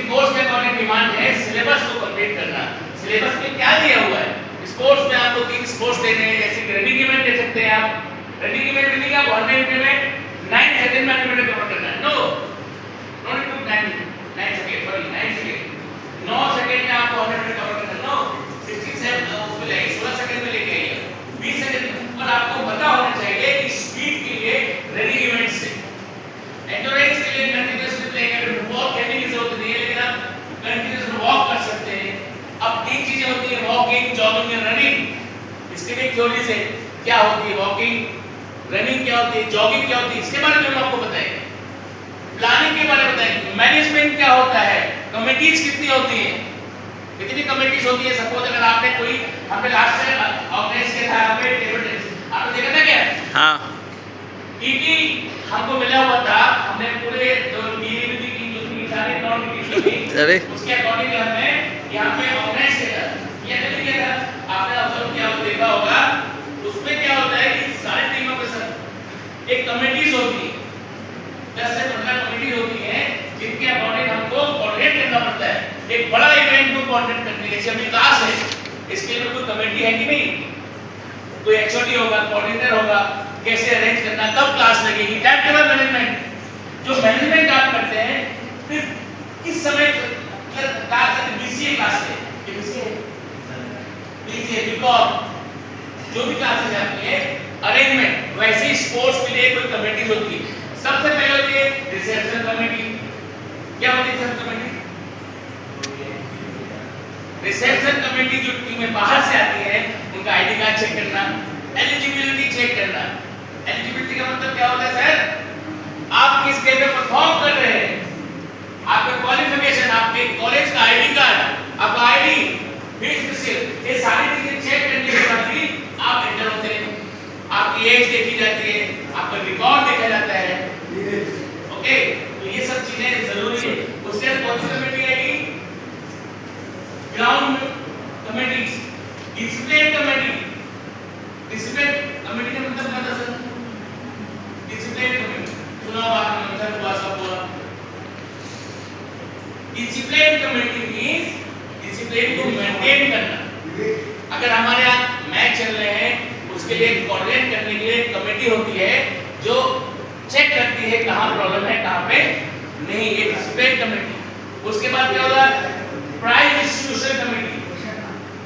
Course के according demand है syllabus को कंप्लीट करना। सिलेबस में क्या दिया हुआ है? स्पोर्ट्स में आपको 3 स्पोर्ट्स देने हैं, जैसे रनिंग इवेंट दे सकते हैं आप। रनिंग इवेंट में क्या 1 मिनट में 9 सेकंड में आपको कवर करना है। No need to 9 second, sorry 9 second, 9 second में आपको 100 मिनट कवर करना है। नो 67 उसमें लेके 16 सेकंड में लेके आइए, 20 सेकंड। और आपको पता होना चाहिए कि स्पीड के लिए रनिंग इवेंट से, एंड्योरेंस के लिए कंटीन्यूअस प्लेइंग है, वॉक करने की जरूरत नहीं है, लेकिन आप कंटीन्यूअस वॉक कर सकते हैं। अब 3 चीजें होती है, वॉकिंग, जॉगिंग और रनिंग। इसके लिए थ्योरी से क्या होती है वॉकिंग, रनिंग क्या होती है, जॉगिंग क्या होती है, इसके बारे में हम आपको बताएंगे। प्लानिंग के बारे में बताएंगे। मैनेजमेंट क्या होता है, कमिटीज कितनी होती हैं, कितनी कमिटीज होती है। सपोज अगर आपने कोई हमने लास्ट में ऑर्गेनाइज किया था आपने टेबल टेनिस, आपने देखा था क्या? हाँ, ईटी हमको मिला हुआ था, हमने पूरे जो डीएबी की जो थी सारे नॉन ईटी थी, अरे उसके अकॉर्डिंग हमने यहाँ पे ऑर्गेनाइज किया था। ये नहीं किया था, आपने ऑब्जर्व किया हो, देखा होगा। उसमें क्या होता है कि सारी टीमों के साथ एक कमिटीज होती है, 10 से 15 कमिटीज होती हैं, जिनके अकॉर्डिंग हमको कोऑर्डिनेट करना पड़ता है। एक बड़ा इवेंट को कोऑर्डिनेट करने के लिए, जैसे अभी क्लास है, इसके लिए कोई कमेटी है कि नहीं? कोई एचओडी होगा, कोऑर्डिनेटर होगा, कैसे अरेंज करना, कब क्लास लगेगी, टाइम टेबल मैनेजमेंट। जो मैनेजमेंट आप करते हैं, फिर किस समय क्लास है, बीसीए क्लास है, ये बीसीए बीकॉम जो भी क्लासेस आती है, अरेंजमेंट। वैसे ही स्पोर्ट्स के लिए कोई कमेटी होती है। सबसे पहले होती है रिसेप्शन कमेटी। क्या होती है रिसेप्शन कमेटी? रिसेप्शन कमेटी जो टीमें बाहर से आती है, उनका आईडी कार्ड चेक करना, एलिजिबिलिटी चेक करना। एलिजिबिलिटी का मतलब क्या होता है सर? आप किस गेम में परफॉर्म कर रहे हैं, आपका क्वालिफिकेशन, आपके कॉलेज का आईडी कार्ड, आपका आईडी, फीस, ये सारी चीजें चेक करने के बाद ही आप एंटर होते हैं। आपकी एज देखी जाती है, आपका रिकॉर्ड देखा जाता है। ओके, तो ये सब चीजें जरूरी है। उसके बाद कौन सी कमेटी आएगी? Ground committee, discipline committee. Discipline committee का मतलब क्या था सर? डिसिप्लिन कमेटी सुना होगा आपने, मतलब हुआ सब बोला। डिसिप्लिन कमेटी मींस डिसिप्लिन को मेंटेन करना। अगर हमारे यहाँ मैच चल रहे हैं, उसके लिए कोऑर्डिनेट करने के लिए कमेटी होती है जो चेक करती है कहाँ प्रॉब्लम है, कहाँ पे नहीं, ये डिसिप्लिन कमेटी। उसके बाद क्या होगा? Prize distribution committee.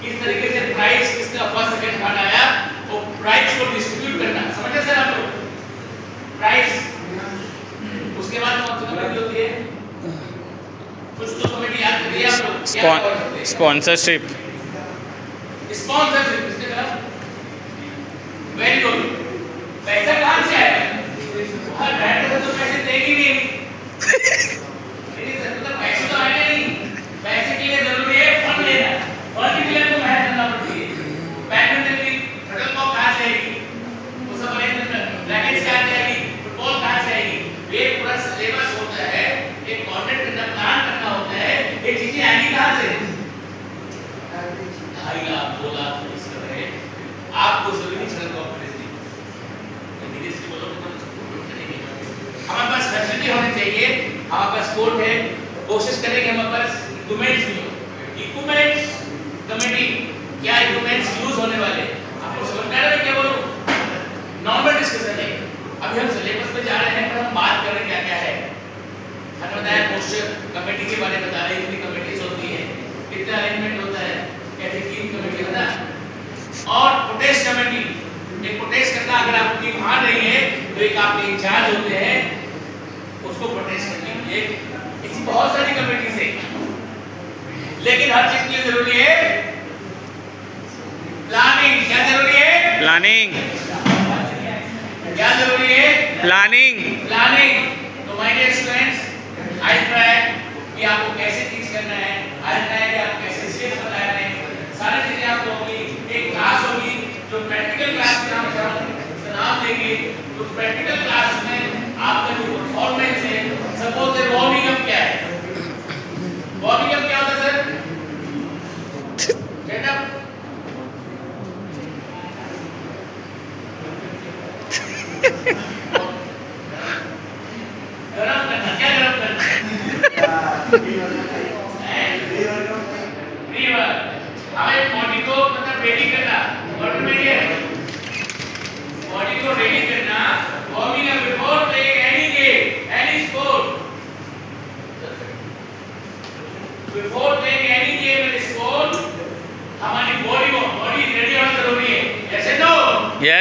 किस तरीके से प्राइज, किसका फर्स्ट सेकंड थर्ड आया, वो प्राइज को डिस्ट्रीब्यूट करना। समझे सर आप लोग? प्राइज। उसके बाद कौन सी कमेटी होती है? कुछ तो कमेटी याद करिए आप लोग। स्पॉन्सरशिप। स्पॉन्सरशिप किसने कहा? Very good. पैसा कहाँ से आएगा? हर बैठे तो पैसे देगी नहीं। नहीं सर, मतलब पैसे तो आएंगे नहीं। पैसे के लिए जरूरी है फंड लेना। फंड के लिए आपको मेहनत करना पड़ती है। बैडमिंटन की शटल कॉक कहाँ से आएगी? वो सब अरेंज करना। रैकेट्स कहाँ से आएगी? फुटबॉल कहाँ से आएगी? ये पूरा सिलेबस होता है, एक कोऑर्डिनेट करना, प्लान करना होता है। ये चीजें आएगी कहाँ से? 2.5 लाख 2 लाख इस तरह है। आपको जरूरी शटल कॉक खरीदनी। इंग्लिश बोलो तो हमारे पास फैसिलिटी होनी चाहिए, हमारे पास कोर्ट है, कोशिश करेंगे हमारे पास इक्विपमेंट्स भी हो। इक्विपमेंट्स कमेटी, क्या इक्विपमेंट्स यूज होने वाले, आपको समझ में आ रहा है क्या बोलूं? नॉर्मल डिस्कशन है। अभी हम सिलेबस पे जा रहे हैं, पर हम बात कर रहे हैं क्या क्या है। हमने बताया पोस्टर कमेटी के बारे में बता रहे हैं, कितनी कमेटीज होती है, कितना अरेंजमेंट होता है, कैसे 3 कमेटी है ना। और प्रोटेस्ट कमेटी, एक प्रोटेस्ट करना, अगर आपकी टीम हार रही है तो एक आपके इंचार्ज होते हैं, उसको प्रोटेस्ट करने के लिए। इसी बहुत सारी कमेटीज है, लेकिन हर चीज के लिए जरूरी है प्लानिंग। क्या जरूरी है? प्लानिंग। क्या जरूरी है? प्लानिंग। प्लानिंग। तो my dear students, I try कि आपको कैसे टीच करना है, आई ट्राई कि आपको कैसे स्टेप्स बता रहे हैं, सारी चीजें आपको होगी। एक क्लास होगी जो प्रैक्टिकल क्लास के नाम नाम देंगे। तो प्रैक्टिकल क्लास में आपका जो परफॉर्मेंस है, सपोज वार्मिंग अप क्या है? वार्मिंग अप क्या होता है सर? Get up. गरम करना, क्या गरम करना?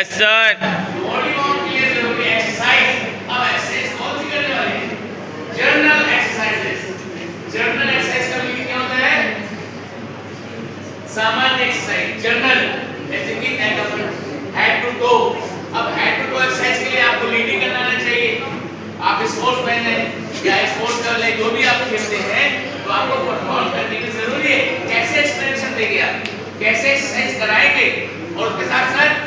Yes sir. बॉडी वार्म के लिए जरूरी एक्सरसाइज। अब एक्सरसाइज कौन सी करने वाले हैं? Journal exercises. जर्नल एक्सरसाइज का मीनिंग क्या होता है? सामान्य एक्सरसाइज जर्नल, जैसे कि हेड टू टो। अब हेड टू टो एक्सरसाइज के लिए आपको लीडिंग करना आना चाहिए। आप स्पोर्ट्स मैन हैं या स्पोर्ट्स कर ले, जो भी आप खेलते हैं, तो आपको परफॉर्म करने की जरूरी है। कैसे एक्सप्लेनेशन देंगे आप, कैसे एक्सरसाइज कराएंगे, और उसके साथ साथ